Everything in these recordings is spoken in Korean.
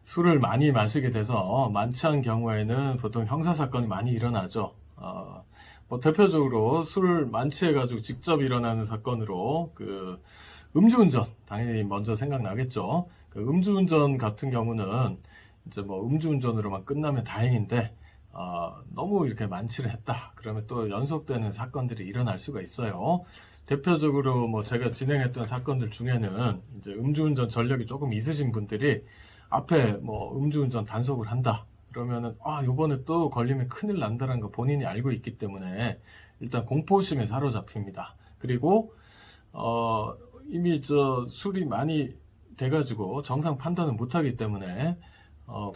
술을 많이 마시게 돼서 만취한 경우에는 보통 형사사건이 많이 일어나죠. 뭐 대표적으로 술 만취해가지고 직접 일어나는 사건으로 음주운전 당연히 먼저 생각나겠죠. 음주운전 같은 경우는 이제 뭐 음주운전으로만 끝나면 다행인데 너무 이렇게 만취를 했다 그러면 또 연속되는 사건들이 일어날 수가 있어요. 대표적으로 뭐 제가 진행했던 사건들 중에는 이제 음주운전 전력이 조금 있으신 분들이 앞에 뭐 음주운전 단속을 한다 그러면은 요번에 또 걸리면 큰일 난다는 거 본인이 알고 있기 때문에 일단 공포심에 사로잡힙니다. 그리고 이미 술이 많이 돼가지고 정상 판단을 못하기 때문에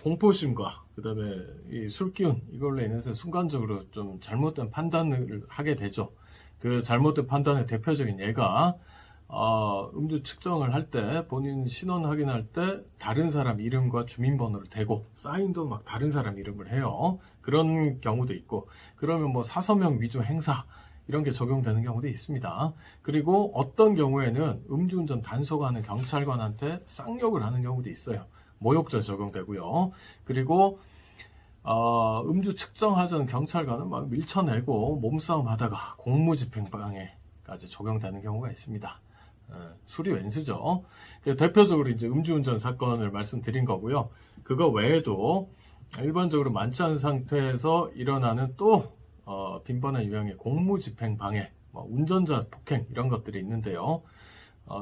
공포심과 그 다음에 이 술기운 이걸로 인해서 순간적으로 좀 잘못된 판단을 하게 되죠. 그 잘못된 판단의 대표적인 예가 음주 측정을 할 때 본인 신원 확인할 때 다른 사람 이름과 주민번호를 대고 사인도 막 다른 사람 이름을 해요. 그런 경우도 있고 그러면 뭐 사서명 위조 행사 이런 게 적용되는 경우도 있습니다. 그리고 어떤 경우에는 음주운전 단속하는 경찰관한테 쌍욕을 하는 경우도 있어요. 모욕죄 적용되고요. 그리고 음주 측정하자는 경찰관은 막 밀쳐내고 몸싸움 하다가 공무집행방해까지 적용되는 경우가 있습니다. 술이 웬수죠. 대표적으로 이제 음주운전 사건을 말씀드린 거고요. 그거 외에도 일반적으로 만취한 상태에서 일어나는 또 빈번한 유형의 공무집행방해, 운전자 폭행 이런 것들이 있는데요.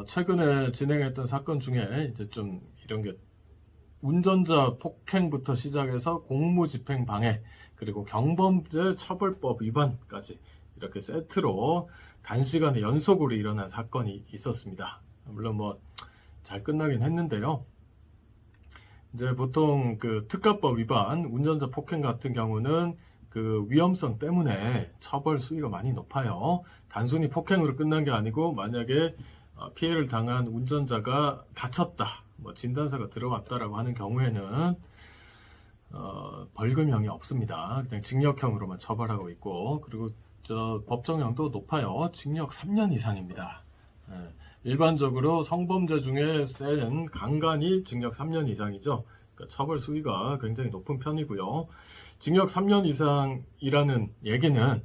최근에 진행했던 사건 중에 이제 좀 이런 게 운전자 폭행부터 시작해서 공무집행방해 그리고 경범죄 처벌법 위반까지 이렇게 세트로 단시간에 연속으로 일어난 사건이 있었습니다. 물론 뭐 잘 끝나긴 했는데요. 이제 보통 특가법 위반 운전자 폭행 같은 경우는 위험성 때문에 처벌 수위가 많이 높아요. 단순히 폭행으로 끝난 게 아니고 만약에 피해를 당한 운전자가 다쳤다, 뭐 진단서가 들어왔다라고 하는 경우에는 벌금형이 없습니다. 그냥 징역형으로만 처벌하고 있고 그리고 법정형도 높아요. 징역 3년 이상입니다. 일반적으로 성범죄 중에 센 강간이 징역 3년 이상이죠. 그러니까 처벌 수위가 굉장히 높은 편이고요. 징역 3년 이상이라는 얘기는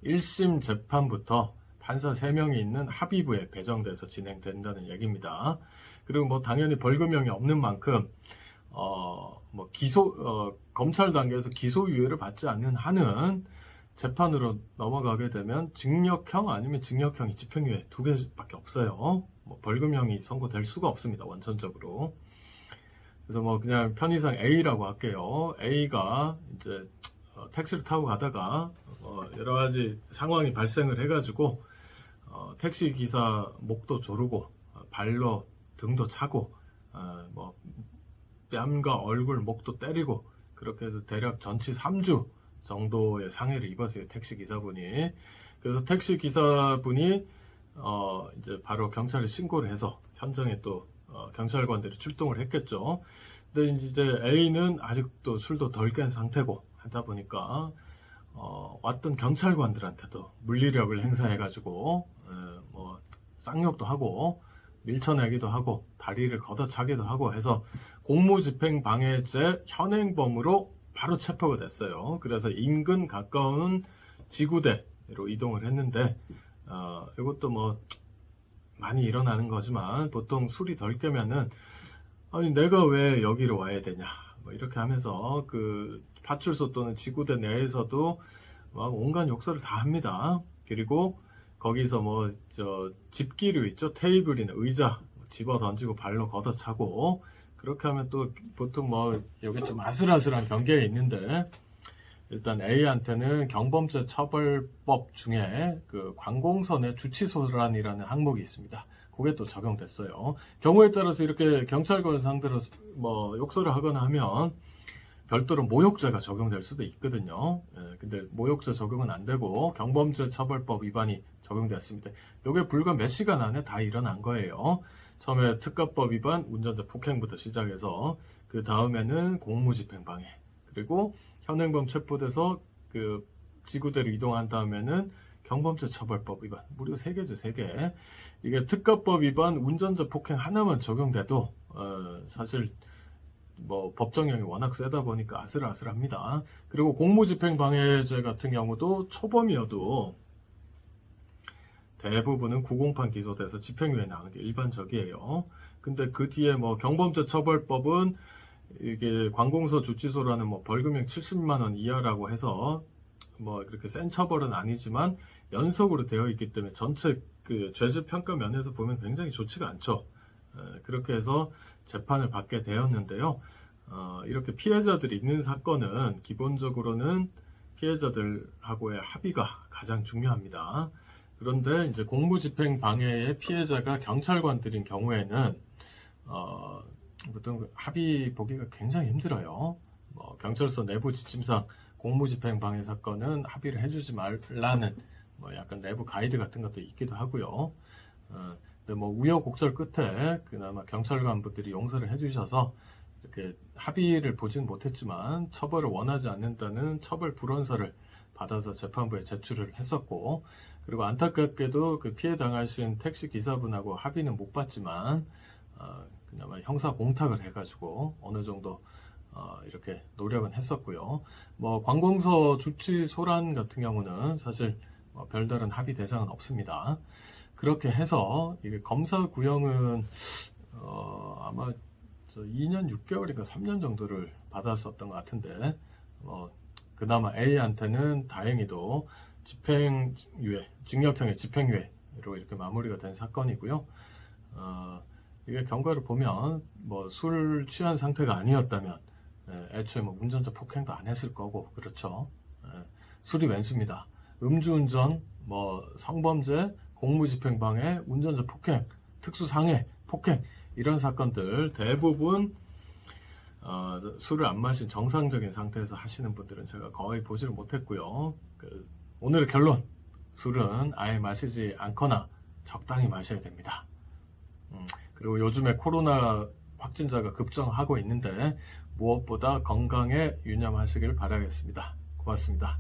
1심 재판부터 판사 3명이 있는 합의부에 배정돼서 진행된다는 얘기입니다. 그리고 뭐 당연히 벌금형이 없는 만큼 검찰 단계에서 기소유예를 받지 않는 한은 재판으로 넘어가게 되면 징역형 아니면 징역형이 집행유예 2개밖에 없어요. 뭐 벌금형이 선고될 수가 없습니다. 원천적으로. 그래서 뭐 그냥 편의상 A라고 할게요. A가 이제 택시를 타고 가다가 여러 가지 상황이 발생을 해가지고 택시 기사 목도 조르고 발로 등도 차고 뭐 뺨과 얼굴, 목도 때리고 그렇게 해서 대략 전치 3주 정도의 상해를 입었어요. 택시 기사분이. 그래서 택시 기사분이 이제 바로 경찰에 신고를 해서 현장에 또 경찰관들이 출동을 했겠죠. 근데 이제 A는 아직도 술도 덜 깬 상태고 하다 보니까 왔던 경찰관들한테도 물리력을 행사해가지고 뭐 쌍욕도 하고 밀쳐내기도 하고 다리를 걷어차기도 하고 해서 공무집행방해죄 현행범으로 바로 체포가 됐어요. 그래서 인근 가까운 지구대로 이동을 했는데 이것도 뭐 많이 일어나는 거지만 보통 술이 덜 깨면은 아니 내가 왜 여기로 와야 되냐 뭐 이렇게 하면서 파출소 또는 지구대 내에서도 막 온갖 욕설을 다 합니다. 그리고 거기서 뭐 집기류 있죠, 테이블이나 의자 집어 던지고 발로 걷어차고 그렇게 하면 또 보통 뭐 여기 좀 아슬아슬한 경계에 있는데 일단 A한테는 경범죄 처벌법 중에 관공서 주치소란이라는 항목이 있습니다. 그게 또 적용됐어요. 경우에 따라서 이렇게 경찰관을 상대로 뭐 욕설을 하거나 하면 별도로 모욕죄가 적용될 수도 있거든요. 근데 모욕죄 적용은 안 되고 경범죄 처벌법 위반이 적용됐습니다. 이게 불과 몇 시간 안에 다 일어난 거예요. 처음에 특가법 위반, 운전자 폭행부터 시작해서 그 다음에는 공무집행방해, 그리고 현행범 체포돼서 지구대로 이동한 다음에는 경범죄 처벌법 위반, 무려 3개죠, 3개. 이게 특가법 위반, 운전자 폭행 하나만 적용돼도 사실 뭐 법정형이 워낙 세다 보니까 아슬아슬합니다. 그리고 공무집행방해죄 같은 경우도 초범이어도 대부분은 구공판 기소돼서 집행유예 나오는 게 일반적이에요. 근데 그 뒤에 뭐 경범죄 처벌법은 이게 관공서 주치소라는 뭐 벌금형 70만 원 이하라고 해서 뭐 그렇게 센 처벌은 아니지만 연속으로 되어 있기 때문에 전체 그 죄질 평가 면에서 보면 굉장히 좋지가 않죠. 그렇게 해서 재판을 받게 되었는데요. 이렇게 피해자들이 있는 사건은 기본적으로는 피해자들하고의 합의가 가장 중요합니다. 그런데 이제 공무집행 방해의 피해자가 경찰관들인 경우에는 보통 합의 보기가 굉장히 힘들어요. 뭐 경찰서 내부 지침상 공무집행 방해 사건은 합의를 해주지 말라는 뭐 약간 내부 가이드 같은 것도 있기도 하고요. 근데 뭐 우여곡절 끝에 그나마 경찰관분들이 용서를 해주셔서 이렇게 합의를 보진 못했지만 처벌을 원하지 않는다는 처벌 불원서를 받아서 재판부에 제출을 했었고, 그리고 안타깝게도 그 피해 당하신 택시 기사분하고 합의는 못 봤지만 그나마 형사 공탁을 해가지고 어느 정도 이렇게 노력은 했었고요. 뭐 관공서 주치 소란 같은 경우는 사실 뭐 별다른 합의 대상은 없습니다. 그렇게 해서 이게 검사 구형은 아마 2년 6개월인가 3년 정도를 받았었던 것 같은데 그나마 A한테는 다행히도 집행유예, 징역형의 집행유예로 이렇게 마무리가 된 사건이고요. 이게 경과를 보면 뭐 술 취한 상태가 아니었다면 애초에 뭐 운전자 폭행도 안 했을 거고, 그렇죠. 술이 왼수입니다. 음주운전, 뭐 성범죄, 공무집행방해, 운전자 폭행, 특수상해, 폭행 이런 사건들 대부분 술을 안 마신 정상적인 상태에서 하시는 분들은 제가 거의 보지를 못했고요. 오늘의 결론, 술은 아예 마시지 않거나 적당히 마셔야 됩니다. 그리고 요즘에 코로나 확진자가 급증하고 있는데 무엇보다 건강에 유념하시길 바라겠습니다. 고맙습니다.